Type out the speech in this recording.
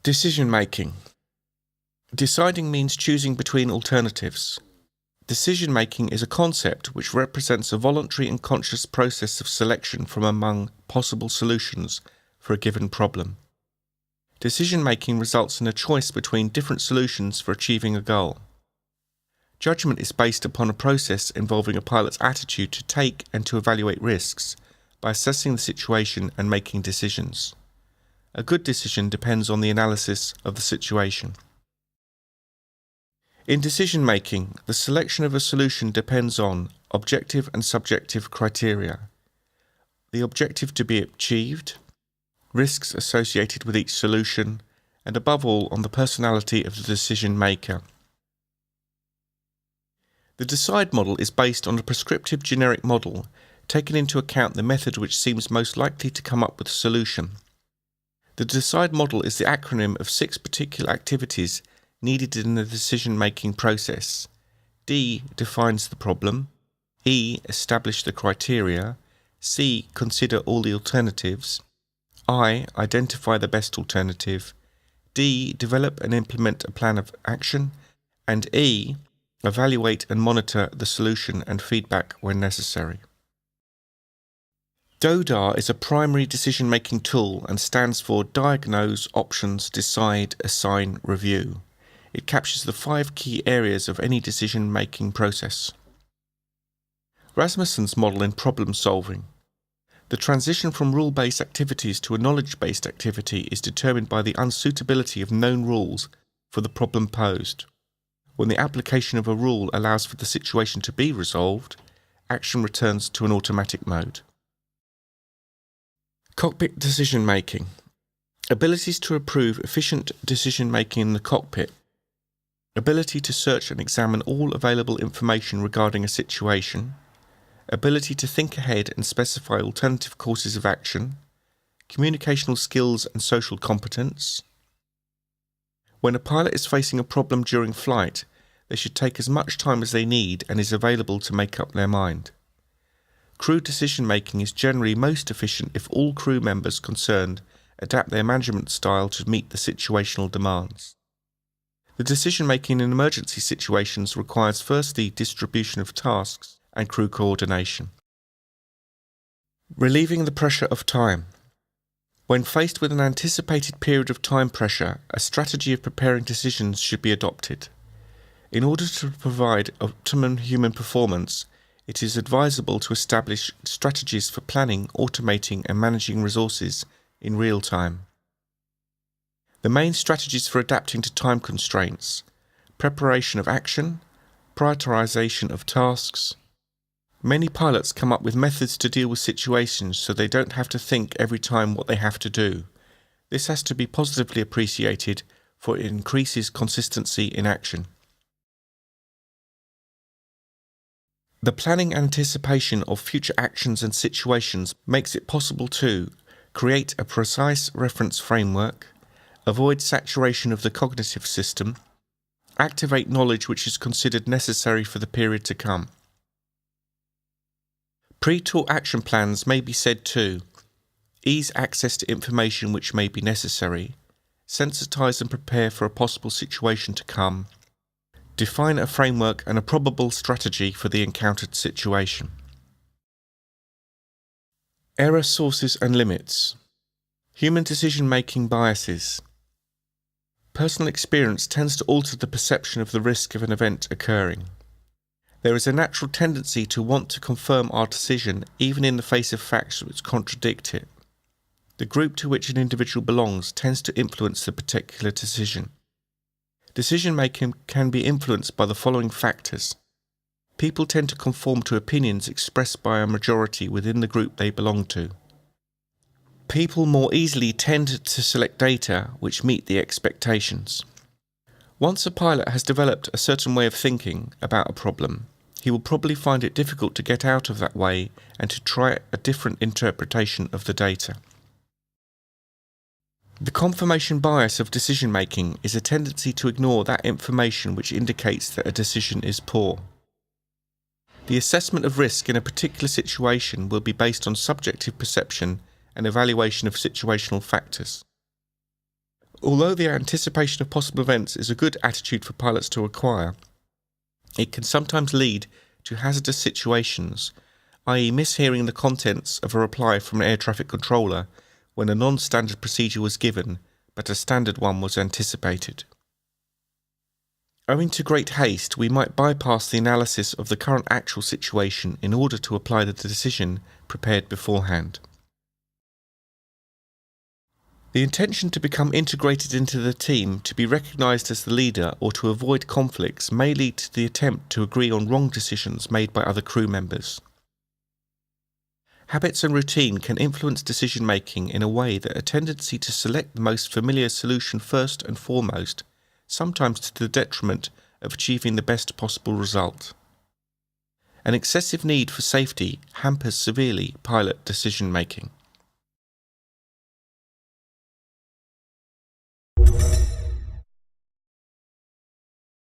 Decision making. Deciding means choosing between alternatives. Decision making is a concept which represents a voluntary and conscious process of selection from among possible solutions for a given problem. Decision making results in a choice between different solutions for achieving a goal. Judgment is based upon a process involving a pilot's attitude to take and to evaluate risks by assessing the situation and making decisions. A good decision depends on the analysis of the situation. In decision making, the selection of a solution depends on objective and subjective criteria, the objective to be achieved, risks associated with each solution, and above all on the personality of the decision maker. The DECIDE model is based on a prescriptive generic model, taking into account the method which seems most likely to come up with a solution. The DECIDE model is the acronym of 6 particular activities needed in the decision-making process. D. Defines the problem. E. Establish the criteria. C. Consider all the alternatives. I. Identify the best alternative. D. Develop and implement a plan of action. And E. Evaluate and monitor the solution and feedback when necessary. DODA is a primary decision-making tool and stands for Diagnose, Options, Decide, Assign, Review. It captures the 5 key areas of any decision-making process. Rasmussen's model in problem solving. The transition from rule-based activities to a knowledge-based activity is determined by the unsuitability of known rules for the problem posed. When the application of a rule allows for the situation to be resolved, action returns to an automatic mode. Cockpit decision-making. Abilities to approve efficient decision-making in the cockpit. Ability to search and examine all available information regarding a situation. Ability to think ahead and specify alternative courses of action. Communicational skills and social competence. When a pilot is facing a problem during flight, they should take as much time as they need and is available to make up their mind. Crew decision-making is generally most efficient if all crew members concerned adapt their management style to meet the situational demands. The decision-making in emergency situations requires firstly distribution of tasks and crew coordination. Relieving the pressure of time. When faced with an anticipated period of time pressure, a strategy of preparing decisions should be adopted. In order to provide optimum human performance, it is advisable to establish strategies for planning, automating, and managing resources in real time. The main strategies for adapting to time constraints: preparation of action, prioritization of tasks. Many pilots come up with methods to deal with situations so they don't have to think every time what they have to do. This has to be positively appreciated, for it increases consistency in action. The planning and anticipation of future actions and situations makes it possible to create a precise reference framework, avoid saturation of the cognitive system, activate knowledge which is considered necessary for the period to come. Pre-taught action plans may be said to ease access to information which may be necessary, sensitize and prepare for a possible situation to come, define a framework and a probable strategy for the encountered situation. Error sources and limits. Human decision-making biases. Personal experience tends to alter the perception of the risk of an event occurring. There is a natural tendency to want to confirm our decision even in the face of facts which contradict it. The group to which an individual belongs tends to influence the particular decision. Decision-making can be influenced by the following factors. People tend to conform to opinions expressed by a majority within the group they belong to. People more easily tend to select data which meet the expectations. Once a pilot has developed a certain way of thinking about a problem, he will probably find it difficult to get out of that way and to try a different interpretation of the data. The confirmation bias of decision-making is a tendency to ignore that information which indicates that a decision is poor. The assessment of risk in a particular situation will be based on subjective perception and evaluation of situational factors. Although the anticipation of possible events is a good attitude for pilots to acquire, it can sometimes lead to hazardous situations, i.e. mishearing the contents of a reply from an air traffic controller when a non-standard procedure was given, but a standard one was anticipated. Owing to great haste, we might bypass the analysis of the current actual situation in order to apply the decision prepared beforehand. The intention to become integrated into the team, to be recognised as the leader, or to avoid conflicts may lead to the attempt to agree on wrong decisions made by other crew members. Habits and routine can influence decision-making in a way that a tendency to select the most familiar solution first and foremost, sometimes to the detriment of achieving the best possible result. An excessive need for safety hampers severely pilot decision-making.